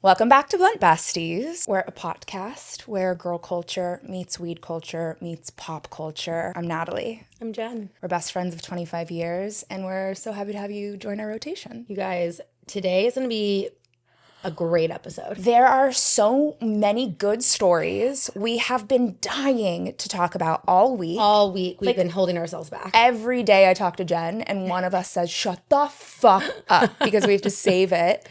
Welcome back to Blunt Besties. We're a podcast where girl culture meets weed culture meets pop culture. I'm Natalie. I'm Jen. We're best friends of 25 years, and we're so happy to have you join our rotation. You guys, today is going to be a great episode. There are so many good stories we have been dying to talk about all week. All week, we've been holding ourselves back. Every day I talk to Jen, and one of us says, shut the fuck up, because we have to save it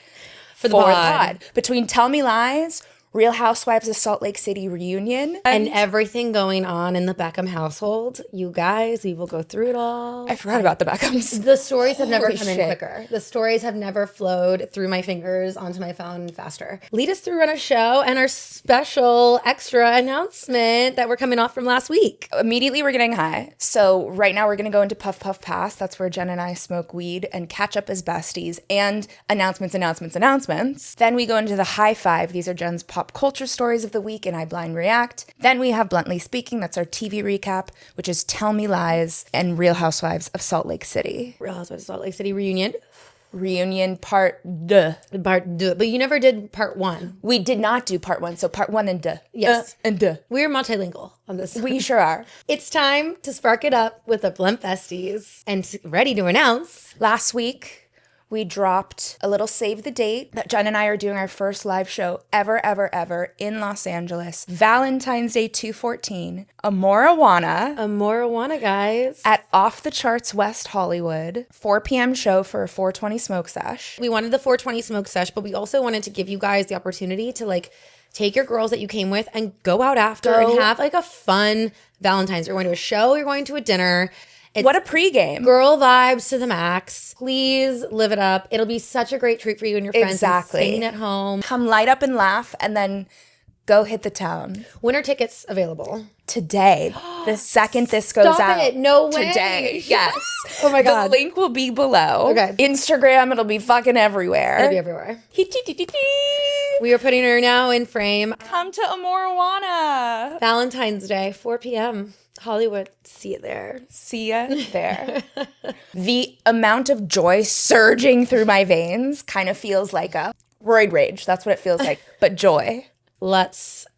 for the pod. Between Tell Me Lies, Real Housewives of Salt Lake City reunion, and everything going on in the Beckham household, you guys, we will go through it all. I forgot about the Beckhams. The stories have never come shit. in quicker. The stories have never flowed through my fingers onto my phone faster. Lead us through on our show and our special extra announcement that we're coming off from last week. Immediately we're getting high. So right now we're going to go into Puff Puff Pass. That's where Jen and I smoke weed and catch up as besties and announcements. Then we go into the High Five. These are Jen's pop culture stories of the week and I blind react. Then we have Bluntly Speaking. That's our TV recap, which is Tell Me Lies and Real Housewives of Salt Lake City. Real Housewives of Salt Lake City reunion. Reunion part deux. But you never did part one. We did not do part one. So part one and deux. Yes. And deux. We're multilingual on this. We sure are. It's time to spark it up with the Blunt Besties and ready to announce. Last week, we dropped a little save the date that Jen and I are doing our first live show ever in Los Angeles. Valentine's Day 2014. Amourijuana, guys. At Off the Charts West Hollywood. 4 p.m. show for a 420 smoke sesh. We wanted the 420 smoke sesh, but we also wanted to give you guys the opportunity to take your girls that you came with and go out after and have a fun Valentine's. You're going to a show, you're going to a dinner. What a pregame. Girl vibes to the max. Please live it up. It'll be such a great treat for you and your friends. Exactly. Staying at home. Come light up and laugh and then go hit the town. Winter tickets available. Today. The second this goes Stop out. it. No way. Today. Yes. Oh my God. The link will be below. Okay. Instagram, it'll be fucking everywhere. It'll be everywhere. We are putting her now in frame. Come to Amourijuana. Valentine's Day, 4 p.m. Hollywood. See you there. See ya there. The amount of joy surging through my veins kind of feels like a roid rage. That's what it feels like, but joy. Let's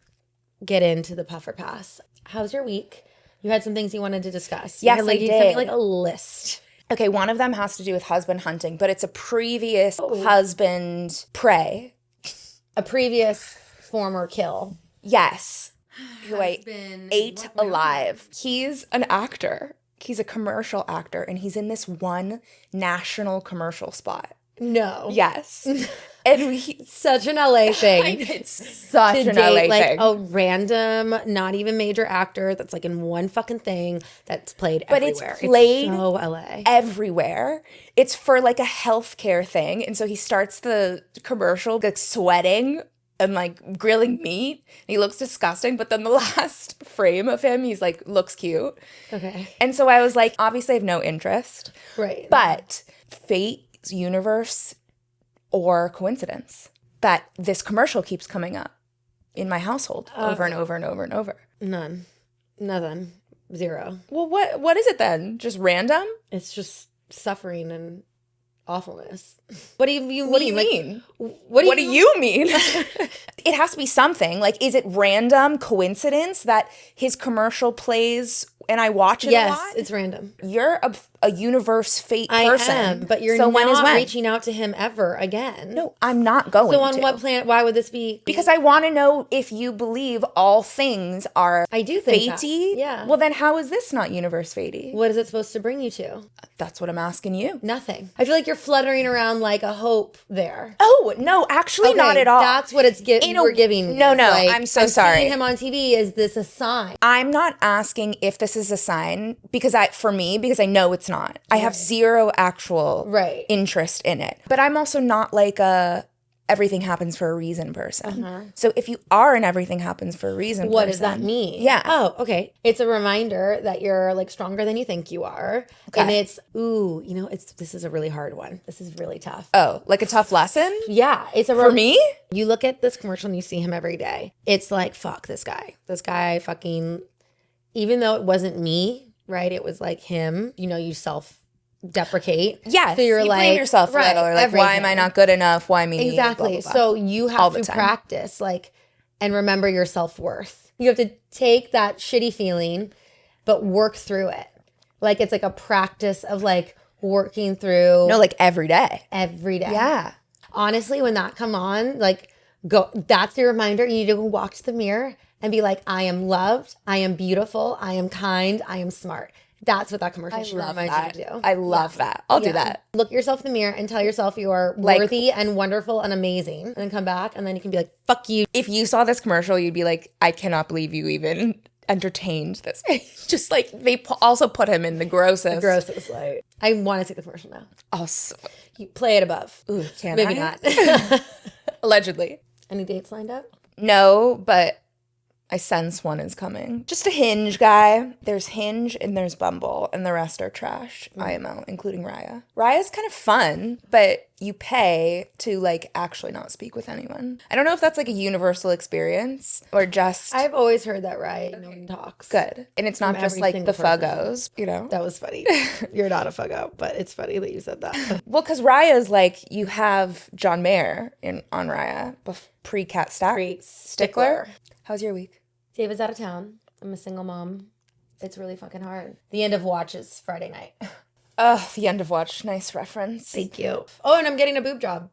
get into the Puffer Pass. How's your week? You had some things you wanted to discuss. Yes, you did. sent me a list. Okay, one of them has to do with husband hunting, but it's a previous husband prey. A previous former kill. Yes. Who I ate alive. He's an actor. He's a commercial actor, and he's in this one national commercial spot. No. Yes. And such an LA thing. It's such an LA thing. A random, not even major actor that's in one fucking thing that's played everywhere. But it's played so LA. Everywhere. It's for a healthcare thing. And so he starts the commercial sweating and grilling meat. He looks disgusting, but then the last frame of him, he's looks cute. Okay. And so I was obviously I have no interest. Right. But fate, universe, or coincidence that this commercial keeps coming up in my household over and over and over and over. None. Nothing. Zero. Well, what is it then? Just random? It's just suffering and awfulness. What do you mean? What do you mean? What do you mean? It has to be something. Is it random coincidence that his commercial plays and I watch it a lot? Yes, it's random. You're a universe fate person. I am, but you're so not reaching out to him ever again. No, I'm not going to. So on what planet, why would this be? Because I want to know if you believe all things are I do think fatey. That. Yeah. Well, then how is this not universe fatey? What is it supposed to bring you to? That's what I'm asking you. Nothing. I feel like you're fluttering around like a hope there. Oh, no, actually not at all. That's what we're giving. No, I'm so sorry. Seeing him on TV, is this a sign? I'm not asking if this is a sign because I know it's not. I have zero actual interest in it. But I'm also not a everything happens for a reason person. Uh-huh. So if you are an everything happens for a reason what person, does that mean? Yeah. Oh, okay. It's a reminder that you're stronger than you think you are. Okay. And it's this is a really hard one. This is really tough. Oh, a tough lesson? Yeah. It's for me? You look at this commercial and you see him every day. It's fuck this guy. This guy fucking, even though it wasn't me, right? It was him, you deprecate. Yes, So you're you like, blame yourself a little, or like, why am I not good enough? Why me? Exactly. Blah, blah, blah. So you have to practice, like, and remember your self-worth. You have to take that shitty feeling, but work through it. Like, it's like a practice of like working through. No, like every day. Every day. Yeah. Honestly, when that come on, like, that's your reminder. You need to go walk to the mirror and be like, I am loved, I am beautiful, I am kind, I am smart. That's what that commercial should remind you to do. I love that. I'll do that. Look yourself in the mirror and tell yourself you are worthy and wonderful and amazing. And then come back and then you can be like, fuck you. If you saw this commercial, you'd be like, I cannot believe you even entertained this. Just like they also put him in the grossest. The grossest light. I want to see the commercial now. Also, you play it above. Ooh, can Maybe I? not. Allegedly. Any dates lined up? No, but I sense one is coming. Just a Hinge guy. There's Hinge and there's Bumble, and the rest are trash. IMO, including Raya. Raya's kind of fun, but you pay to like actually not speak with anyone. I don't know if that's like a universal experience or just I've always heard that, right? No one talks. good. And it's not just like the fuggos, you know? That was funny. You're not a fuggo, but it's funny that you said that. Well, because Raya's like, you have John Mayer on Raya, pre-Cat Stickler. How's your week? David's out of town. I'm a single mom. It's really fucking hard. The end of Watch is Friday night. Oh, the end of Watch. Nice reference. Thank you. Oh, and I'm getting a boob job.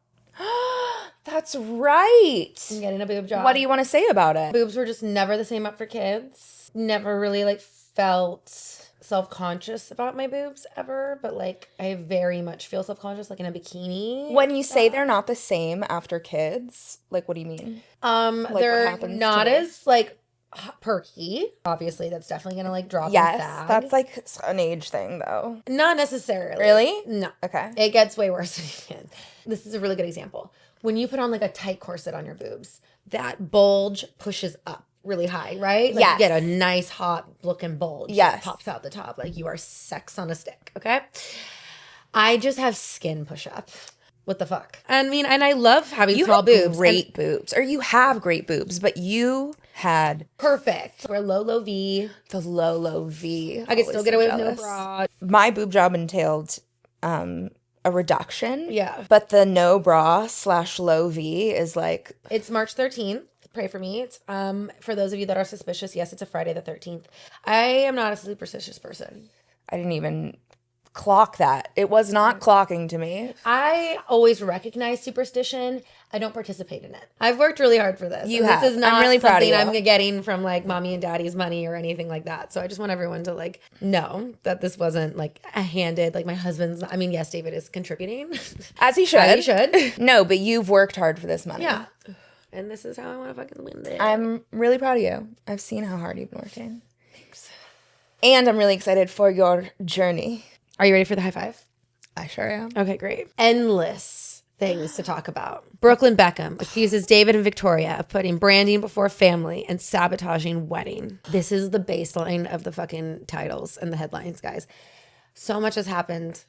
That's right. I'm getting a boob job. What do you want to say about it? Boobs were just never the same after kids. Never really like felt self-conscious about my boobs ever, but like I very much feel self-conscious like in a bikini. When you say they're not the same after kids, like what do you mean? Like they're not as like perky. Obviously, that's definitely gonna like drop. Yes, that's like an age thing though. Not necessarily. Really? No. Okay. It gets way worse than you can. This is a really good example. When you put on like a tight corset on your boobs, that bulge pushes up really high, right? Like yes. You get a nice hot looking bulge. Yes. That pops out the top. Like you are sex on a stick. Okay. I just have skin push up. What the fuck? I mean, and I love having small boobs. Great boobs. Or you have great boobs, but you had perfect. We're low V. The low V. I could still get away with no bra. My boob job entailed a reduction. Yeah. But the no bra / low V is like, it's March 13th. Pray for me. It's for those of you that are suspicious. Yes, it's a Friday the 13th. I am not a superstitious person. I didn't even clock that. It was not clocking to me. I always recognize superstition. I don't participate in it. I've worked really hard for this. You have. This is not I'm really proud of you. I'm getting from like mommy and daddy's money or anything like that. So I just want everyone to like know that this wasn't like a handed, like my husband's. I mean, yes, David is contributing. As he should. As he should. No, but you've worked hard for this money. Yeah. And this is how I want to fucking win this. I'm really proud of you. I've seen how hard you've been working. Thanks. And I'm really excited for your journey. Are you ready for the high five? I sure am. Okay, great. Endless things to talk about. Brooklyn Beckham accuses David and Victoria of putting branding before family and sabotaging wedding. This is the baseline of the fucking titles and the headlines, guys. So much has happened.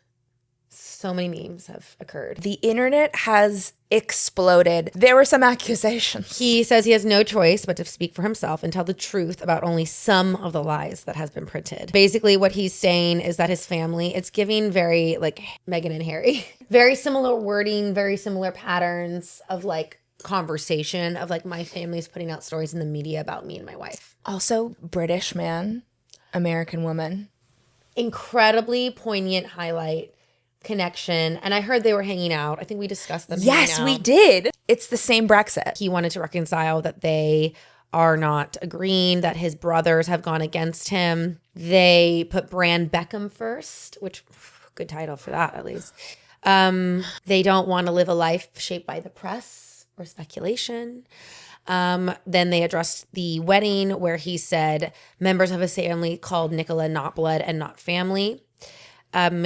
So many memes have occurred. The internet has exploded. There were some accusations. He says he has no choice but to speak for himself and tell the truth about only some of the lies that has been printed. Basically, what he's saying is that his family, it's giving very like Meghan and Harry, very similar wording, very similar patterns of like conversation of like my family's putting out stories in the media about me and my wife. Also, British man, American woman. Incredibly poignant highlight. Connection, and I heard they were hanging out. I think we discussed them. Yes, we did. It's the same Brexit. He wanted to reconcile that they are not agreeing, that his brothers have gone against him. They put Brand Beckham first, which good title for that at least. They don't want to live a life shaped by the press or speculation. Then they addressed the wedding where he said members of his family called Nicola not blood and not family.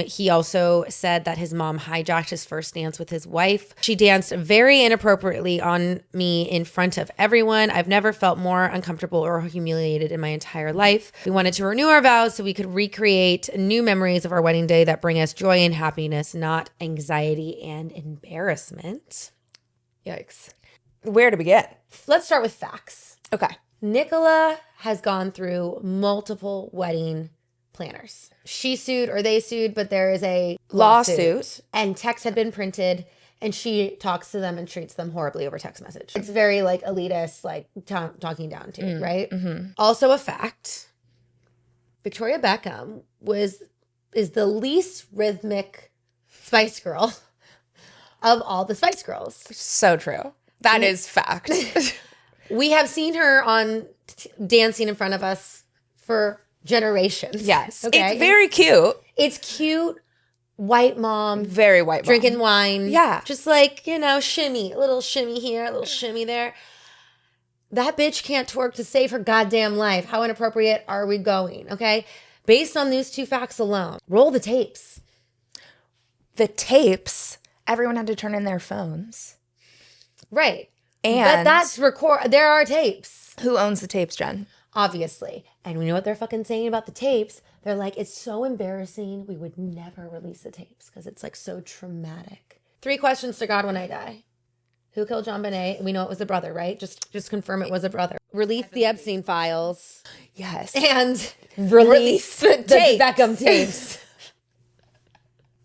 He also said that his mom hijacked his first dance with his wife. She danced very inappropriately on me in front of everyone. I've never felt more uncomfortable or humiliated in my entire life. We wanted to renew our vows so we could recreate new memories of our wedding day that bring us joy and happiness, not anxiety and embarrassment. Yikes. Where to begin? Let's start with facts. Okay. Nicola has gone through multiple wedding planners. She sued or they sued, but there is a Lawsuit. and text had been printed, and she talks to them and treats them horribly over text message. It's very like elitist, like talking down to, right? Mm-hmm. Also a fact, Victoria Beckham is the least rhythmic Spice Girl of all the Spice Girls. So true. That is fact. We have seen her on dancing in front of us for generations. Yes. Okay? It's very cute. It's cute. White mom. Very white mom. Drinking wine. Yeah. Just like, you know, shimmy. A little shimmy here, a little shimmy there. That bitch can't twerk to save her goddamn life. How inappropriate are we going? Okay? Based on these two facts alone, roll the tapes. The tapes, everyone had to turn in their phones. Right. And but that's there are tapes. Who owns the tapes, Jen? Obviously. And we know what they're fucking saying about the tapes. They're like, it's so embarrassing. We would never release the tapes because it's like so traumatic. 3 questions to God when I die. Who killed John Bonet? We know it was the brother, right? Just confirm it was a brother. Release the Epstein files. Yes. And release the Beckham tapes.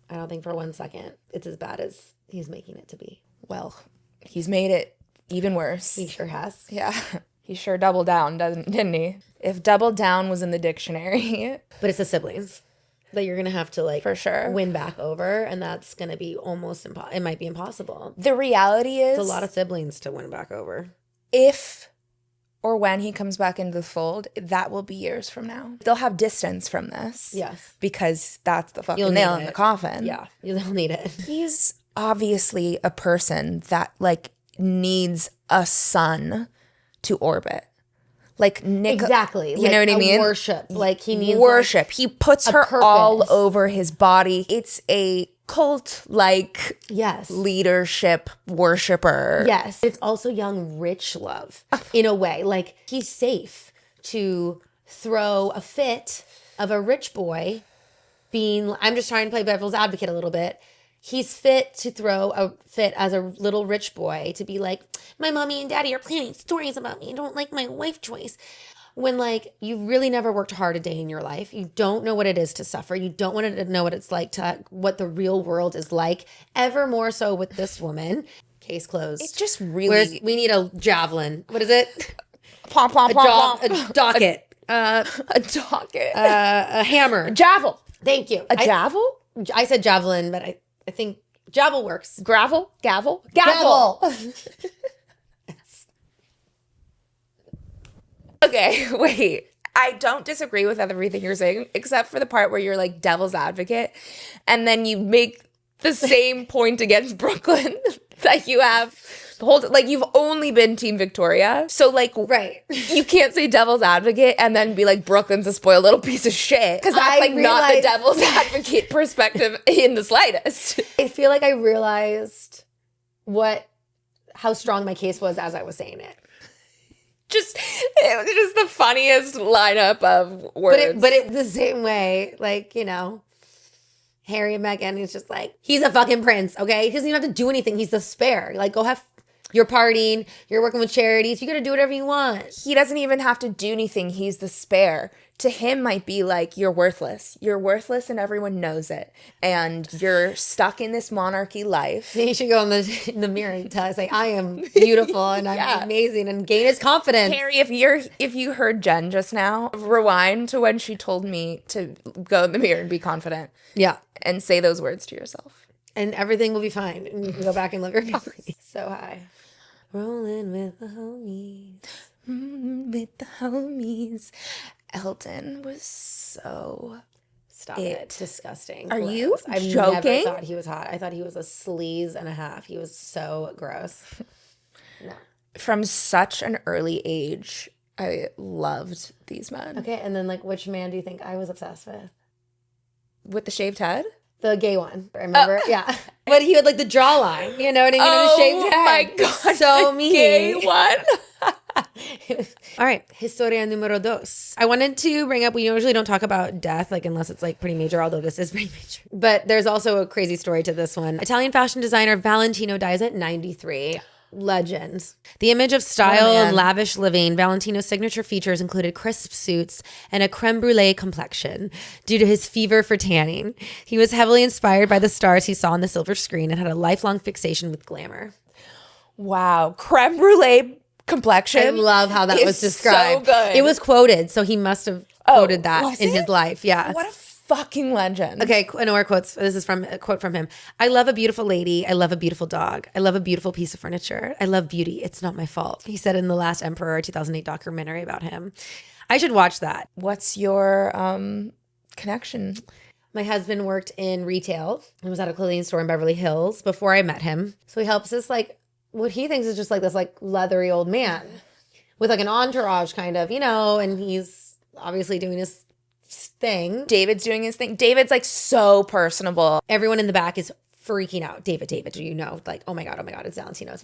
I don't think for 1 second it's as bad as he's making it to be. Well, he's made it even worse. He sure has. Yeah. He sure doubled down, didn't he? If double down was in the dictionary. But it's the siblings that you're going to have to like for sure win back over. And that's going to be almost impossible. It might be impossible. The reality is it's a lot of siblings to win back over. If or when he comes back into the fold, that will be years from now. They'll have distance from this. Yes. Because that's the fucking nail in the coffin. Yeah. You'll need it. He's obviously a person that like needs a son to orbit. Like Nick, exactly. You know what I mean? Worship. Like he needs worship. Like, he puts her purpose. all over his body. It's a cult like yes leadership worshiper. Yes. It's also young rich love in a way. Like he's safe to throw a fit of a rich boy being, I'm just trying to play devil's advocate a little bit. He's fit to throw a fit as a little rich boy to be like, my mommy and daddy are planning stories about me. I don't like my wife choice. When like you really never worked hard a day in your life. You don't know what it is to suffer. You don't want to know what it's like what the real world is like. Ever more so with this woman. Case closed. It's just really. We need a javelin. What is it? Pom, pom, pom, pom. A docket. A docket. A hammer. A javel. Thank you. A javel? I said javelin, but I think javel works. Gravel? Gavel? Gavel. Okay, wait. I don't disagree with everything you're saying, except for the part where you're like devil's advocate, and then you make the same point against Brooklyn that you have the whole like you've only been Team Victoria. So like right. You can't say devil's advocate and then be like Brooklyn's a spoiled little piece of shit. Because that's not the devil's advocate perspective in the slightest. I feel like I realized how strong my case was as I was saying it. It was just the funniest lineup of words. But it the same way, like, you know, Harry and Meghan, he's just like, he's a fucking prince, okay? He doesn't even have to do anything. He's the spare. Like, go have, you're partying, you're working with charities, you gotta do whatever you want. He doesn't even have to do anything. He's the spare. To him might be like, you're worthless. You're worthless and everyone knows it. And you're stuck in this monarchy life. He should go in the mirror and say, I am beautiful and I'm amazing, and gain his confidence. Carrie, if you heard Jen just now, rewind to when she told me to go in the mirror and be confident. Yeah. And say those words to yourself. And everything will be fine. And you can go back and live your life. So high. Rolling with the homies. With the homies. Elton was so... Stop it. Disgusting. Are you I've joking? never thought he was hot. I thought he was a sleaze and a half. He was so gross. No. From such an early age, I loved these men. Okay, and then like which man do you think I was obsessed with? With the shaved head? The gay one. Remember? Yeah. But he had like the jawline. You know what I mean? Oh, the shaved head. My God. So the mean. Gay one. All right, historia numero dos. I wanted to bring up, we usually don't talk about death, like unless it's like pretty major, although this is pretty major. But there's also a crazy story to this one. Italian fashion designer Valentino dies at 93. Legend. The image of style and lavish living, Valentino's signature features included crisp suits and a creme brulee complexion due to his fever for tanning. He was heavily inspired by the stars he saw on the silver screen and had a lifelong fixation with glamour. Wow. Creme brulee complexion. I love how that was described. So good. It was quoted, so he must have quoted that in his life. Yeah. What a fucking legend. Okay, no more quotes. This is from a quote from him. I love a beautiful lady. I love a beautiful dog. I love a beautiful piece of furniture. I love beauty. It's not my fault. He said in The Last Emperor 2008 documentary about him. I should watch that. What's your connection? My husband worked in retail and was at a clothing store in Beverly Hills before I met him. So he helps us like what he thinks is just like this like leathery old man with like an entourage kind of, and he's obviously doing his thing. David's doing his thing. David's like so personable. Everyone in the back is freaking out. David, do you know? Like, oh my God, it's Valentino.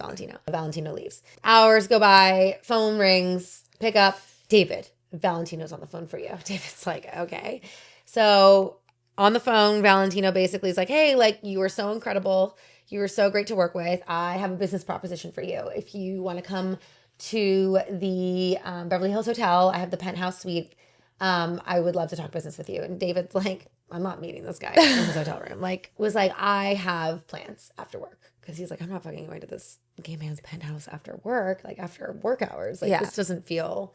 Valentino leaves. Hours go by, phone rings, pick up. David, Valentino's on the phone for you. David's like, okay. So on the phone, Valentino basically is like, hey, like you were so incredible. You were so great to work with. I have a business proposition for you. If you want to come to the Beverly Hills Hotel, I have the penthouse suite. I would love to talk business with you. And David's like, I'm not meeting this guy in his hotel room. Like, was like, I have plans after work. Because he's like, I'm not fucking going to this gay man's penthouse after work, like after work hours. Like, this doesn't feel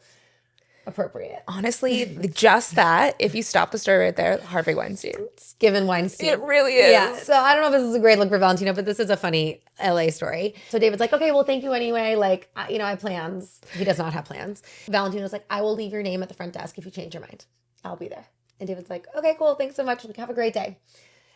appropriate. Honestly, just that, if you stop the story right there, Harvey Weinstein. It's given Weinstein. It really is. Yeah. So I don't know if this is a great look for Valentino, but this is a funny LA story. So David's like, okay, well, thank you anyway. Like, I have plans. He does not have plans. Valentino's like, I will leave your name at the front desk if you change your mind. I'll be there. And David's like, okay, cool. Thanks so much. Like, have a great day.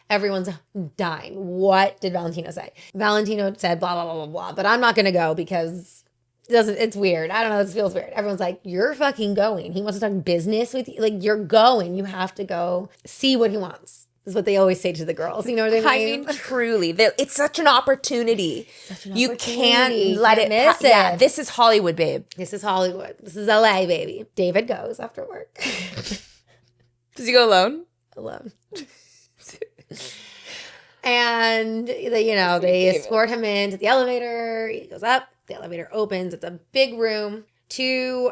Everyone's dying. What did Valentino say? Valentino said blah, blah, blah, blah, blah. But I'm not going to go because it's weird. I don't know. This feels weird. Everyone's like, you're fucking going. He wants to talk business with you. Like, you're going. You have to go see what he wants. Is what they always say to the girls. You know what I mean? I mean, truly. It's such an opportunity. You can't let it miss it. Yeah, this is Hollywood, babe. This is Hollywood. This is LA, baby. David goes after work. Does he go alone? Alone. And they escort him into the elevator. He goes up. The elevator opens. It's a big room. 2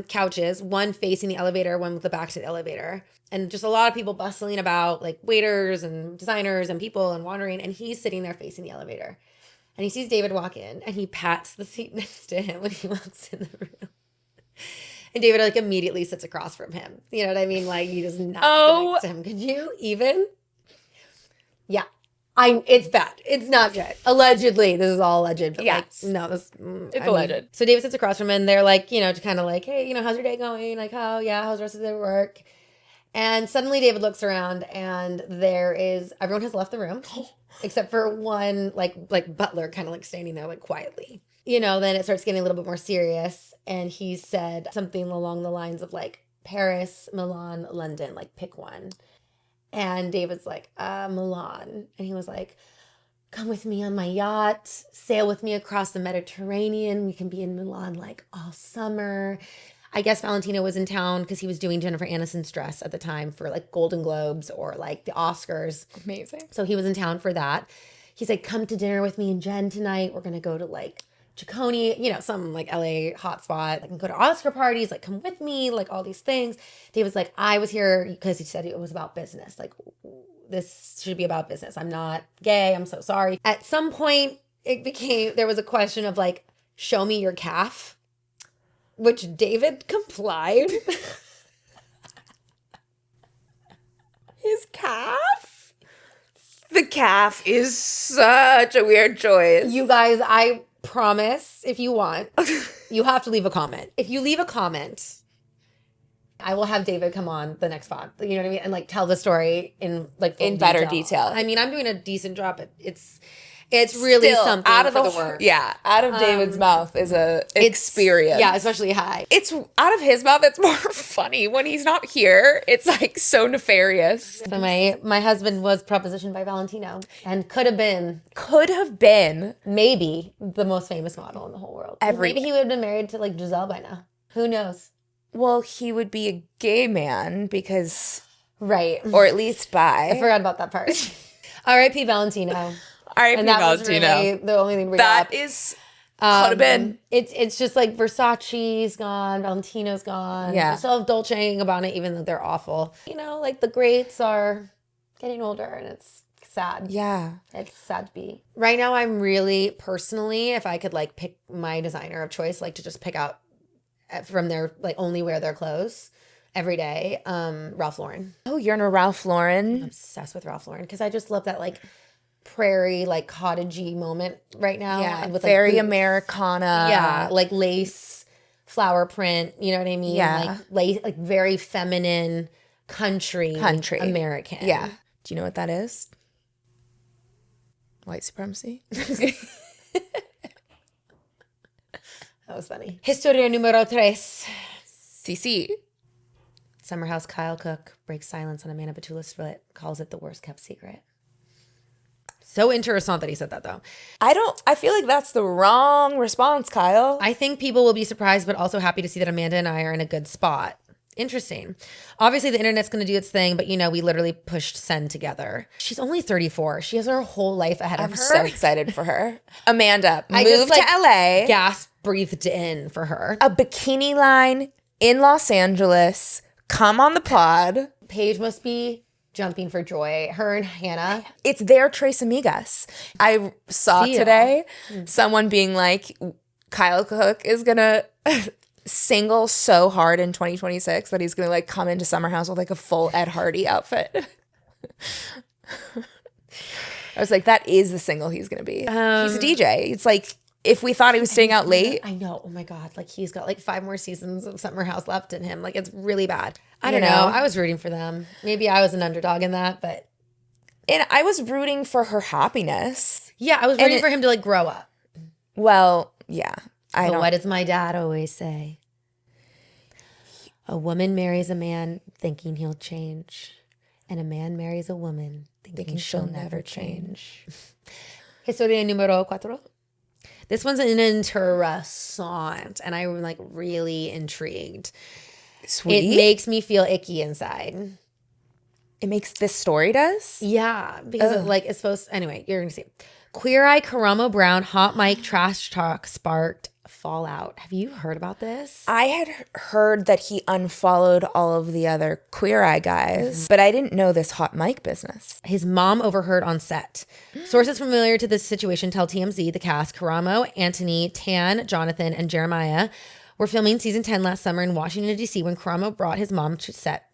couches, one facing the elevator, one with the back to the elevator. And just a lot of people bustling about, like waiters and designers and people and wandering. And he's sitting there facing the elevator. And he sees David walk in and he pats the seat next to him when he walks in the room. And David like immediately sits across from him. You know what I mean? Like he does not sit next to him. Could you even? Yeah. It's bad. It's not good. Allegedly. This is all alleged. But yes. Like, no, it's alleged. So David sits across from him and they're like, to kind of like, hey, how's your day going? Like, how's the rest of the work? And suddenly David looks around and everyone has left the room except for one like butler kind of like standing there like quietly. Then it starts getting a little bit more serious. And he said something along the lines of like Paris, Milan, London, like pick one. And David's like, Milan. And he was like, come with me on my yacht, sail with me across the Mediterranean. We can be in Milan like all summer. I guess Valentino was in town because he was doing Jennifer Aniston's dress at the time for like Golden Globes or like the Oscars. Amazing. So he was in town for that. He's like, come to dinner with me and Jen tonight. We're going to go to like Chicone, some like LA hotspot. Like, go to Oscar parties, like come with me, like all these things. David's like, I was here because he said it was about business. Like, this should be about business. I'm not gay. I'm so sorry. At some point, there was a question of like, show me your calf, which David complied. His calf? The calf is such a weird choice. You guys, I promise, if you want, you have to leave a comment. If you leave a comment, I will have David come on the next pod. You know what I mean? And like tell the story in like in better detail. I mean, I'm doing a decent job, but it's really still something out of the work. Yeah, out of David's mouth is a experience. Yeah, especially high. It's out of his mouth. It's more funny when he's not here. It's like so nefarious. So my husband was propositioned by Valentino and could have been maybe the most famous model in the whole world. Maybe he would have been married to like Giselle by now. Who knows? Well, he would be a gay man because right, or at least bi. I forgot about that part. R.I.P. Valentino. R.I.P. Valentino. Was really the only thing we that got. Is Could have been. It's just like Versace's gone, Valentino's gone. Yeah. We still have Dolce and Gabbana, even though they're awful. You know, like the greats are getting older, and it's sad. Yeah. It's sad to be. Right now, I'm really personally, if I could like pick my designer of choice, like to just pick out from their like only wear their clothes every day, Ralph Lauren. Oh, you're in a Ralph Lauren? I'm obsessed with Ralph Lauren because I just love that like prairie, like cottagey moment right now. Yeah, and with very like Americana. Yeah, like lace, flower print. You know what I mean? Yeah. Like lace, like very feminine, country American. Yeah. Do you know what that is? White supremacy. That was funny. Historia número 3. CC. Summer House Kyle Cook breaks silence on Amanda Batula's split, calls it the worst kept secret. So interessant that he said that, though. I feel like that's the wrong response, Kyle. I think people will be surprised, but also happy to see that Amanda and I are in a good spot. Interesting. Obviously, the internet's going to do its thing, but, you know, we literally pushed send together. She's only 34. She has her whole life ahead of her. I'm so excited for her. Amanda, I move just, like, to LA. Gas breathed in for her. A bikini line in Los Angeles. Come on the pod. Paige must be jumping for joy. Her and Hannah. It's their Tres Amigas. I saw today someone being like, Kyle Cook is going to single so hard in 2026 that he's going to like come into Summer House with like a full Ed Hardy outfit. I was like, that is the single he's going to be. He's a DJ. It's like, if we thought he was staying out late. I know. Oh my God. Like he's got like 5 more seasons of Summer House left in him. Like it's really bad. I don't know. I was rooting for them. Maybe I was an underdog in that, but. And I was rooting for her happiness. Yeah, I was rooting for him to like grow up. Well, yeah. But what does my dad always say? A woman marries a man thinking he'll change. And a man marries a woman thinking she'll never change. Historia número 4. This one's an interessant, and I'm like really intrigued. Sweet. It makes me feel icky inside. It makes this story does? Yeah, because it's supposed. Anyway, you're gonna see. Queer Eye Karamo Brown hot mic trash talk sparked fallout. Have you heard about this? I had heard that he unfollowed all of the other Queer Eye guys, but I didn't know this hot mic business. His mom overheard on set. Sources familiar to this situation tell TMZ the cast, Karamo, Anthony, Tan, Jonathan, and Jeremiah, were filming season 10 last summer in Washington, D.C. when Karamo brought his mom to set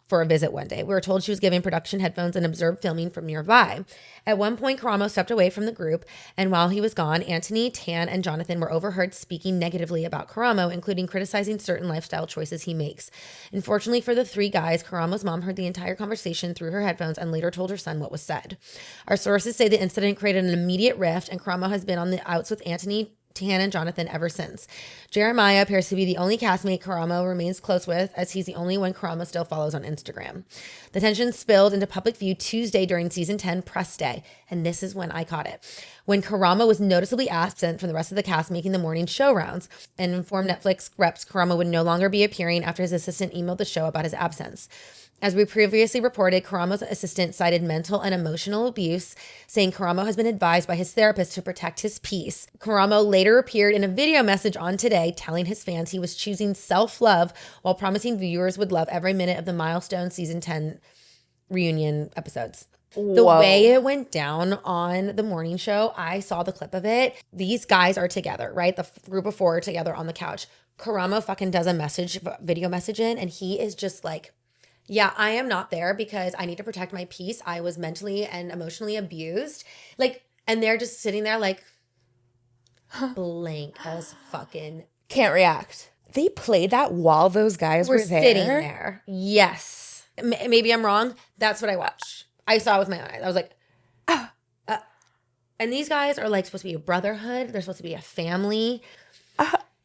for a visit one day. We were told she was giving production headphones and observed filming from nearby. At one point, Karamo stepped away from the group, and while he was gone, Anthony, Tan, and Jonathan were overheard speaking negatively about Karamo, including criticizing certain lifestyle choices he makes. Unfortunately for the 3 guys, Karamo's mom heard the entire conversation through her headphones and later told her son what was said. Our sources say the incident created an immediate rift, and Karamo has been on the outs with Anthony, Tan, and Jonathan ever since. Jeremiah appears to be the only castmate Karamo remains close with, as he's the only one Karamo still follows on Instagram. The tension spilled into public view Tuesday during season 10 press day, and this is when I caught it. When Karamo was noticeably absent from the rest of the cast making the morning show rounds, and informed Netflix reps Karamo would no longer be appearing after his assistant emailed the show about his absence. As we previously reported, Karamo's assistant cited mental and emotional abuse, saying Karamo has been advised by his therapist to protect his peace. Karamo later appeared in a video message on Today telling his fans he was choosing self-love while promising viewers would love every minute of the milestone season 10 reunion episodes. The way it went down on the morning show, I saw the clip of it. These guys are together, right? The group of 4 are together on the couch. Karamo fucking does a video message in, and he is just like, yeah, I am not there because I need to protect my peace. I was mentally and emotionally abused. Like, and they're just sitting there like blank as fucking. Can't react. They played that while those guys were there? Sitting there. Yes. Maybe I'm wrong. That's what I watched. I saw it with my own eyes. I was like, and these guys are like supposed to be a brotherhood. They're supposed to be a family.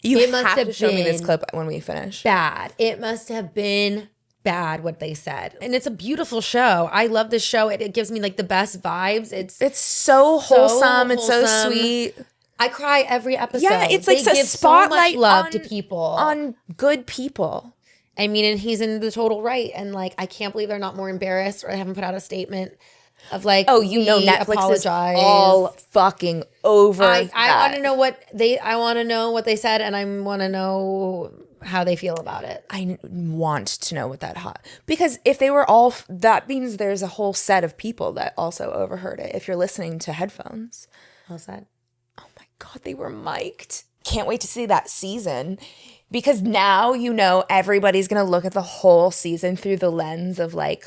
You have to show me this clip when we finish. Bad. It must have been bad what they said. And it's a beautiful show. I love this show. It gives me like the best vibes. It's so wholesome. It's so sweet. I cry every episode. Yeah, it's like a spotlight so much love to people. On good people. I mean, and he's in the total right. And like, I can't believe they're not more embarrassed or they haven't put out a statement. of like, Oh, you know, we Netflix apologize. is all fucking over I that. want to know I want to know what they said, and I want to know how they feel about it. I want to know what that hot, because if they were all, that means there's a whole set of people that also overheard it. If you're listening to headphones. How's that? Oh my God, they were mic'd. Can't wait to see that season, because now, you know, everybody's going to look at the whole season through the lens of like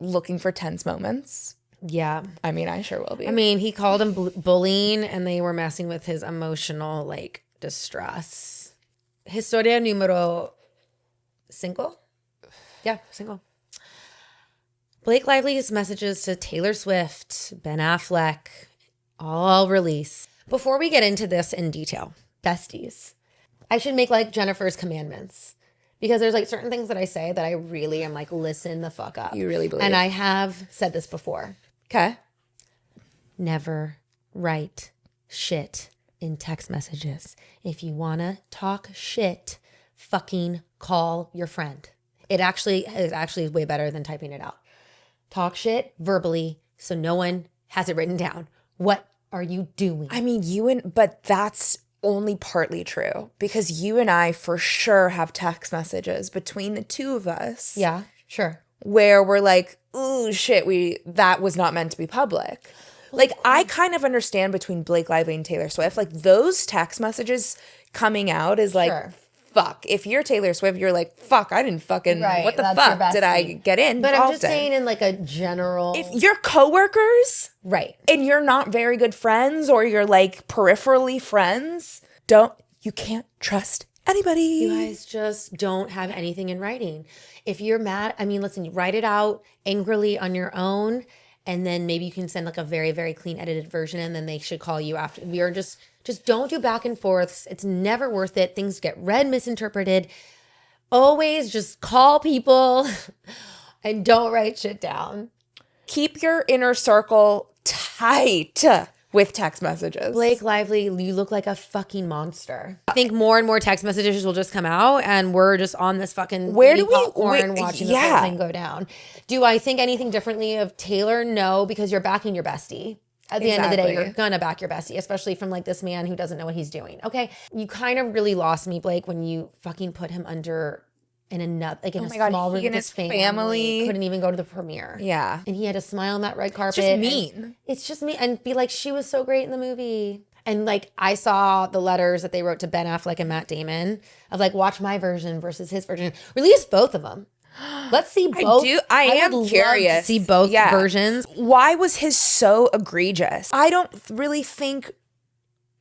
looking for tense moments. Yeah. I mean, I sure will be. I mean, he called him bullying, and they were messing with his emotional like distress. Historia número 5? Yeah, 5. Blake Lively's messages to Taylor Swift, Ben Affleck, all release. Before we get into this in detail, besties, I should make like Jennifer's commandments, because there's like certain things that I say that I really am like, listen the fuck up. You really believe. And I have said this before. Okay. Never write shit in text messages. If you want to talk shit, fucking call your friend. It actually is way better than typing it out. Talk shit verbally so no one has it written down. What are you doing? I mean, but that's only partly true, because you and I for sure have text messages between the two of us. Yeah, sure. Where we're like, ooh, shit, that was not meant to be public. Like, I kind of understand between Blake Lively and Taylor Swift, like those text messages coming out is like, sure. Fuck. If you're Taylor Swift, you're like, fuck, I didn't fucking, right, what the fuck did I get in? But I'm just saying in like a general. If you're coworkers, right, and you're not very good friends, or you're like peripherally friends, you can't trust anybody. You guys just don't have anything in writing. If you're mad, I mean, listen, write it out angrily on your own, and then maybe you can send like a very, very clean edited version, and then they should call you after. We are just don't do back and forths. It's never worth it. Things get read, misinterpreted. Always just call people and don't write shit down. Keep your inner circle tight with text messages. Blake Lively, you look like a fucking monster. I think more and more text messages will just come out, and we're just on this fucking popcorn watching this whole thing go down. Do I think anything differently of Taylor? No, because you're backing your bestie. At the end of the day, you're gonna back your bestie, especially from like this man who doesn't know what he's doing. Okay, you kind of really lost me, Blake, when you fucking put him under in a small room with his family. Couldn't even go to the premiere. Yeah, and he had to smile on that red carpet. It's just mean. It's just mean, and be like, she was so great in the movie. And like, I saw the letters that they wrote to Ben Affleck and Matt Damon of like, watch my version versus his version. Release both of them. Let's see both. I am curious to see both versions. Why was his so egregious? I don't really think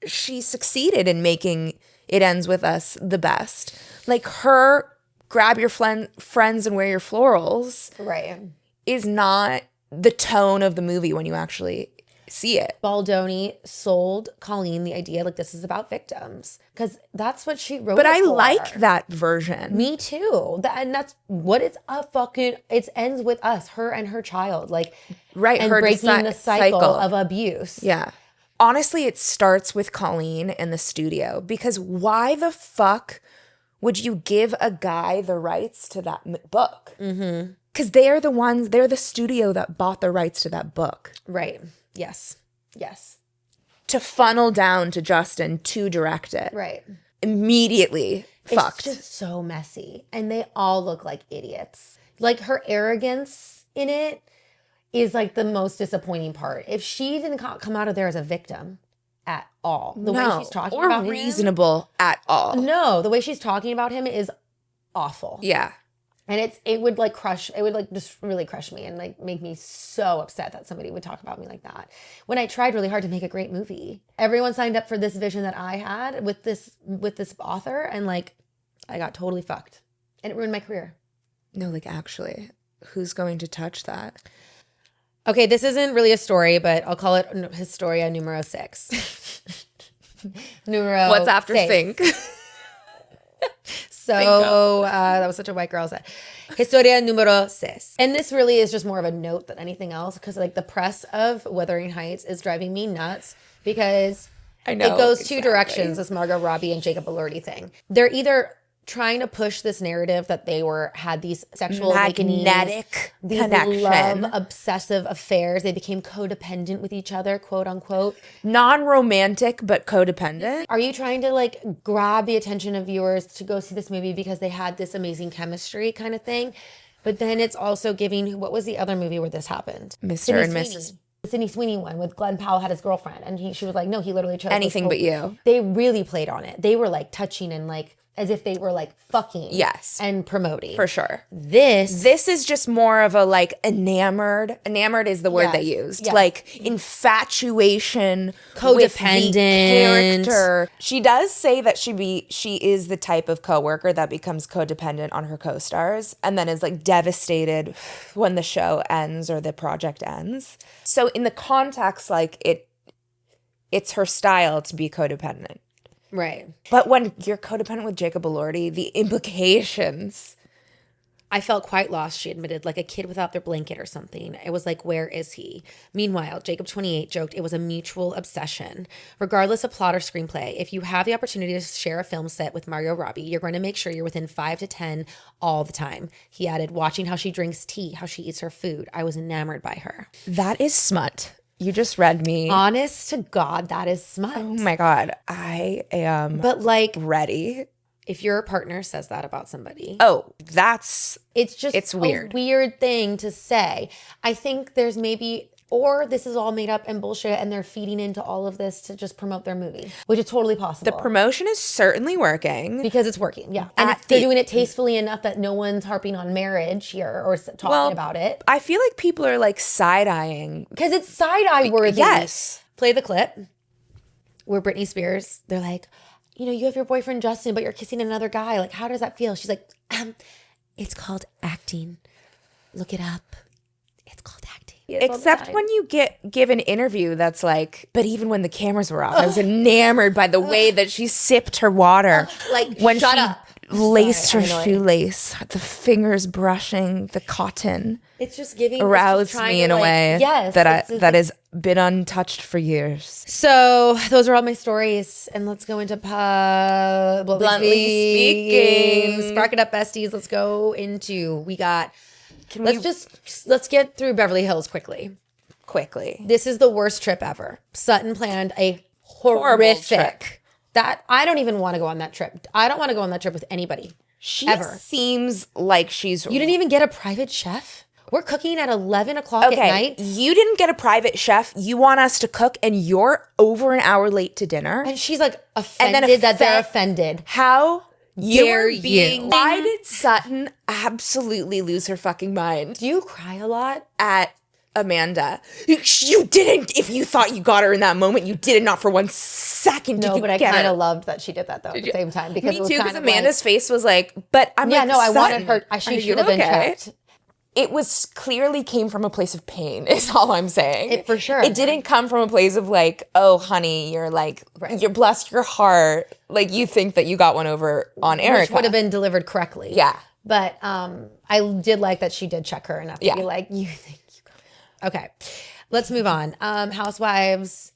she succeeded in making It Ends With Us the best. Like, her grab your friends and wear your florals, right, is not the tone of the movie when you actually see it. Baldoni sold Colleen the idea like this is about victims, because that's what she wrote. But I like that version. Me too. And that's what it ends with us, her and her child, like, right, and her breaking the cycle of abuse. Yeah. Honestly, it starts with Colleen in the studio, because why the fuck would you give a guy the rights to that book? Mm-hmm. Because they're the studio that bought the rights to that book. Right. Yes. To funnel down to Justin to direct it. Right. Immediately fucked. It's just so messy. And they all look like idiots. Like, her arrogance in it is like the most disappointing part. If she didn't come out of there as a victim at all, the way she's talking about him. Or reasonable at all. No, the way she's talking about him is awful. Yeah. And it would like just really crush me and like make me so upset that somebody would talk about me like that. When I tried really hard to make a great movie. Everyone signed up for this vision that I had with this author, and like, I got totally fucked. And it ruined my career. No, like, actually, who's going to touch that? Okay, this isn't really a story, but I'll call it Historia numero 6. What's after think? So that was such a white girl set. Historia numero 6. And this really is just more of a note than anything else, because like the press of Wuthering Heights is driving me nuts, because I know it goes two directions, this Margot Robbie and Jacob Elordi thing. They're either trying to push this narrative that they had these sexual magnetic these connection, love obsessive affairs. They became codependent with each other, quote unquote. non-romantic but codependent. Are you trying to like grab the attention of viewers to go see this movie because they had this amazing chemistry kind of thing? But then it's also giving, what was the other movie where this happened? Mr. and Mrs. The Sydney Sweeney one with Glenn Powell had his girlfriend, and she was like, no, he literally chose Anything But You. They really played on it. They were like touching and like as if they were like fucking. Yes. And promoting. For sure. This is just more of a like enamored. Enamored is the word they used. Yes. Like infatuation, codependent with the character. She does say that she is the type of coworker that becomes codependent on her co-stars and then is like devastated when the show ends or the project ends. So in the context, like it's her style to be codependent. Right. But when you're codependent with Jacob Elordi, the implications. I felt quite lost, she admitted, like a kid without their blanket or something. It was like, where is he? Meanwhile, Jacob 28 joked it was a mutual obsession. Regardless of plot or screenplay, if you have the opportunity to share a film set with Margot Robbie, you're going to make sure you're within 5 to 10 all the time. He added, watching how she drinks tea, how she eats her food. I was enamored by her. That is smut. You just read me. Honest to God, that is smut. Oh my God. I am but like ready. If your partner says that about somebody. Oh, it's weird. A weird thing to say. I think there's maybe, or this is all made up and bullshit and they're feeding into all of this to just promote their movie, which is totally possible. The promotion is certainly working. Because it's working, yeah. And they're doing it tastefully enough that no one's harping on marriage here or talking about it. I feel like people are like side-eyeing. Because it's side-eye worthy. Yes. Play the clip where Britney Spears, they're like, you know, you have your boyfriend Justin, but you're kissing another guy. Like, how does that feel? She's like, it's called acting. Look it up. It's called acting. Except when you give an interview that's like, but even when the cameras were off, I was enamored by the way that she sipped her water. Like, when shut she up. laced her shoelace, the fingers brushing the cotton. It's just giving aroused me in a way that has been untouched for years. So those are all my stories, and let's go into bluntly speaking. Spark it up, besties. Let's go into let's get through Beverly Hills quickly. This is the worst trip ever. Sutton planned a horrific trip. That I don't even want to go on that trip. I don't want to go on that trip with anybody. She seems like she's. You didn't even get a private chef? We're cooking at 11 o'clock at night. You didn't get a private chef. You want us to cook and you're over an hour late to dinner. And she's like offended that they're offended. How dare you? Why did Sutton absolutely lose her fucking mind? Do you cry a lot? At Amanda. You didn't. If you thought you got her in that moment, you did not for 1 second. No, but I kind of loved that she did that though at the same time. Because me too, because Amanda's face was like, but I'm like, I wanted her. She should have been checked. It was clearly came from a place of pain, is all I'm saying. For sure. It didn't come from a place of like, oh, honey, you're like, you're blessed your heart. Like, you think that you got one over on Erica. Which would have been delivered correctly. Yeah. But I did like that she did check her enough to be like, you think you got it. Okay. Let's move on. Housewives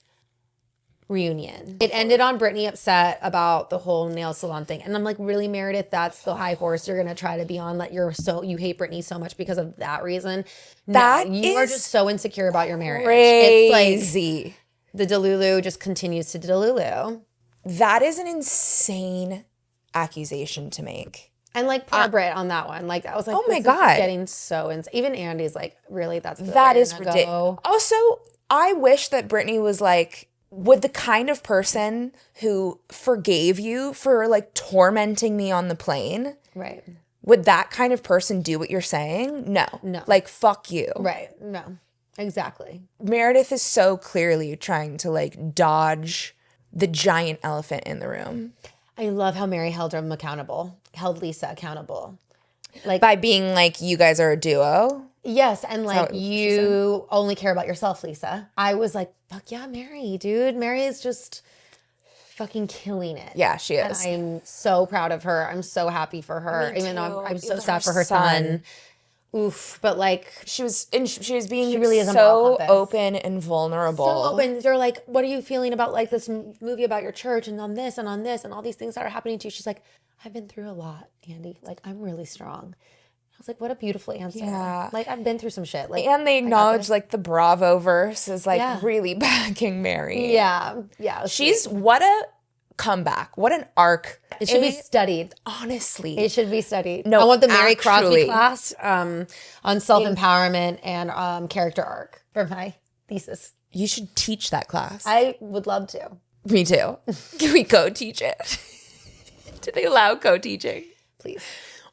reunion. It ended on Brittany upset about the whole nail salon thing. And I'm like, really, Meredith, that's the high horse you're going to try to be on? That you hate Brittany so much because of that reason? No, you are just so insecure about your marriage. Crazy. It's like the Delulu just continues to Delulu. That is an insane accusation to make. And like poor Britt on that one. Like, I was like, oh my God. Getting so insane. Even Andy's like, really? That is ridiculous. Also, I wish that Brittany was like, would the kind of person who forgave you for like tormenting me on the plane, right? Would that kind of person do what you're saying? No. Like, fuck you. Right. No, exactly. Meredith is so clearly trying to like dodge the giant elephant in the room. I love how Mary held Lisa accountable. Like, by being like, you guys are a duo. Yes, and like, you only care about yourself, Lisa. I was like, fuck yeah, Mary, dude. Mary is just fucking killing it. Yeah, she is. And I'm so proud of her. I'm so happy for her. Even though I'm so sad for her son. Oof, but like she was being really is so open and vulnerable. So open. They're like, what are you feeling about like this movie about your church and on this and all these things that are happening to you? She's like, I've been through a lot, Andy. Like, I'm really strong. I was like, what a beautiful answer. Yeah. Like, I've been through some shit. Like, And they I got acknowledge this. like the Bravo verse is like Yeah. really backing Mary. Yeah. Yeah. She's what a comeback. What an arc. It should be studied. Honestly. It should be studied. No, I want the Mary actually. Crosby class on self-empowerment and character arc for my thesis. You should teach that class. I would love to. Me too. Can we co-teach it? Do they allow co-teaching? Please.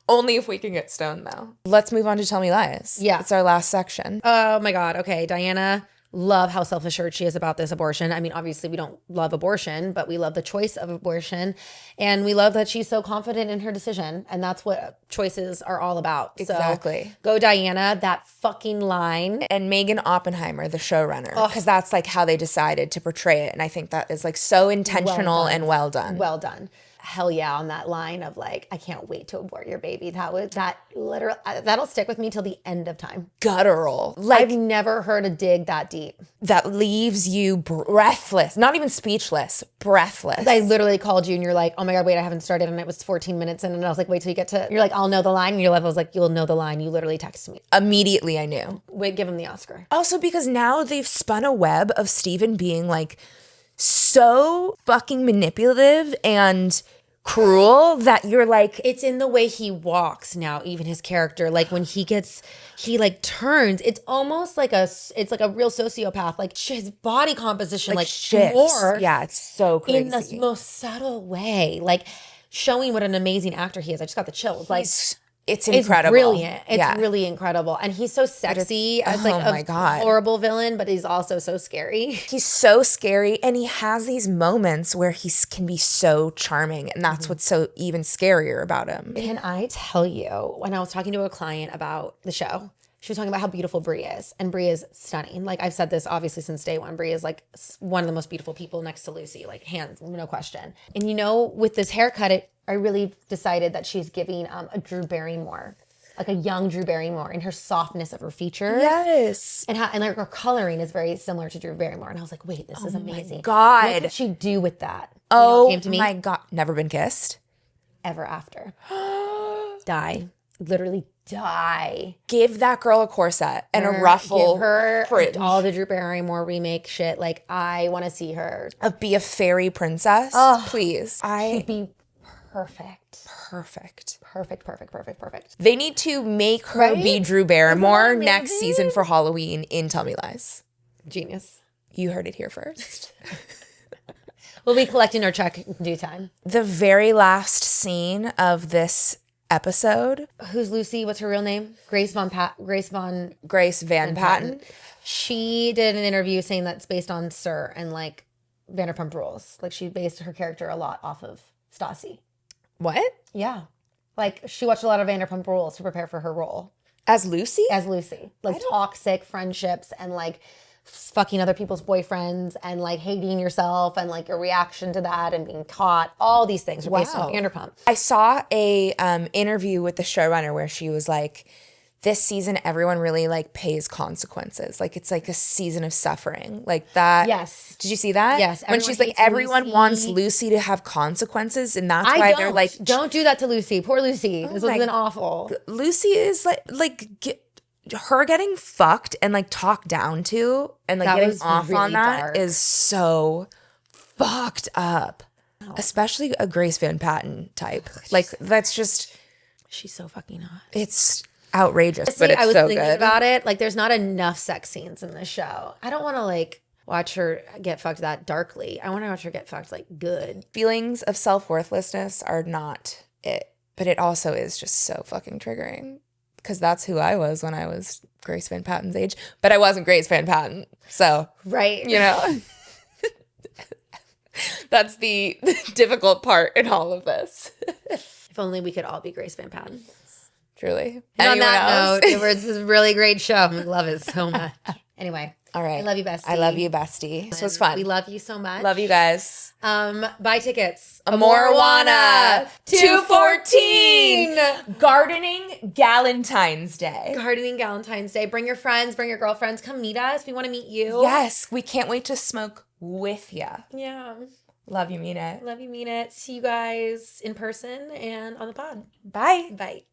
Only if we can get stoned, though. Let's move on to Tell Me Lies. Yeah. It's our last section. Oh my God. Okay. Diana, love how self-assured she is about this abortion. I mean, obviously we don't love abortion, but we love the choice of abortion. And we love that she's so confident in her decision. And that's what choices are all about. Exactly. So, go Diana, that fucking line. And Megan Oppenheimer, the showrunner, because that's like how they decided to portray it. And I think that is like so intentional and well done. Well done. Hell yeah on that line of like, I can't wait to abort your baby. That literally, that'll stick with me till the end of time. Guttural. Like I've never heard a dig that deep. that leaves you breathless, not even speechless, breathless. I literally called you and you're like, oh my God, wait, I haven't started. And it was 14 minutes in. And I was like, wait till you get to, you're like, I'll know the line. And your level was like, you'll know the line. You literally texted me. Immediately I knew. Wait, give him the Oscar. Also because now they've spun a web of Steven being like so fucking manipulative and cruel that you're like, It's in the way he walks now, even his character. Like when he like turns, it's almost like it's like a real sociopath. Like his body composition like shifts. morphs Yeah, it's so crazy. in the most subtle way. Like showing what an amazing actor he is. I just got the chills. Like it's incredible. It's brilliant. It's Yeah. really incredible. And he's so sexy as like oh my a God. horrible villain, but he's also so scary. He's so scary, and he has these moments where he can be so charming, and that's what's so even scarier about him. Can I tell you, when I was talking to a client about the show, she was talking about how beautiful Brie is. And Brie is stunning. Like I've said this obviously since day one. Brie is like one of the most beautiful people next to Lucy, like hands, no question. And you know, with this haircut, I really decided that she's giving a Drew Barrymore, like a young Drew Barrymore in her softness of her features. Yes. And like her coloring is very similar to Drew Barrymore. And I was like, wait, this is amazing. God. What did she do with that? Oh, came to me? my God. Never been kissed? Ever after. Die. Literally die. Give that girl a corset and a ruffle. Give her fringe. all the Drew Barrymore remake shit. Like, I want to see her. Be a fairy princess, please. She'd be perfect. Perfect. Perfect. They need to make her be Drew Barrymore next season for Halloween in Tell Me Lies. Genius. You heard it here first. We'll be collecting our check in due time. The very last scene of this episode, Who's Lucy? What's her real name? Grace Van Patten. She did an interview saying that's based on Sir and like Vanderpump Rules. Like she based her character a lot off of Stassi. What? Yeah. Like she watched a lot of Vanderpump Rules to prepare for her role. As Lucy? As Lucy. Like toxic friendships and like fucking other people's boyfriends and like hating yourself and like your reaction to that and being caught. All these things are based on Vanderpump. I saw a interview with the showrunner where she was like, this season everyone really like pays consequences. Like it's like a season of suffering. Like that. Yes. Did you see that? Yes. When she's like, everyone wants Lucy to have consequences, and that's why they're like, don't do that to Lucy. Poor Lucy. This was been awful. Lucy is her getting fucked and like talked down to and like That getting was off really on that dark. is so fucked up. Especially a Grace Van Patten type. Like that's just, She's so fucking hot. it's outrageous, but it's I was so thinking good. about it. Like, there's not enough sex scenes in this show. I don't want to like watch her get fucked that darkly. I want to watch her get fucked like good. Feelings of self-worthlessness are not it, but it also is just so fucking triggering because that's who I was when I was Grace Van Patten's age, but I wasn't Grace Van Patten. So, Right. you know, that's the difficult part in all of this. If only we could all be Grace Van Patten. Truly. And on Anyone that else? note, this is a really great show. We love it so much. Anyway. All right. I love you, bestie. I love you, bestie. This was fun. We love you so much. Love you guys. Buy tickets. Amourijuana 214 Gardening Valentine's Day. Gardening Valentine's Day. Bring your friends, bring your girlfriends. Come meet us. We want to meet you. Yes, we can't wait to smoke with ya. Yeah. Love you, mean it. Love you, mean it. See you guys in person and on the pod. Bye. Bye.